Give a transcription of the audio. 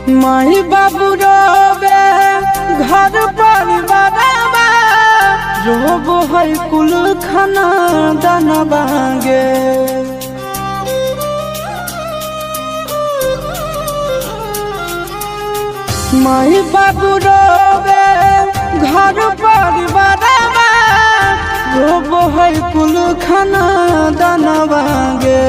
माई बाबू रोबे घर परिवार रोब है कुल खाना दाना बांगे। माई बाबू रोबे घर परिवार रोब है कुल खाना दाना बांगे।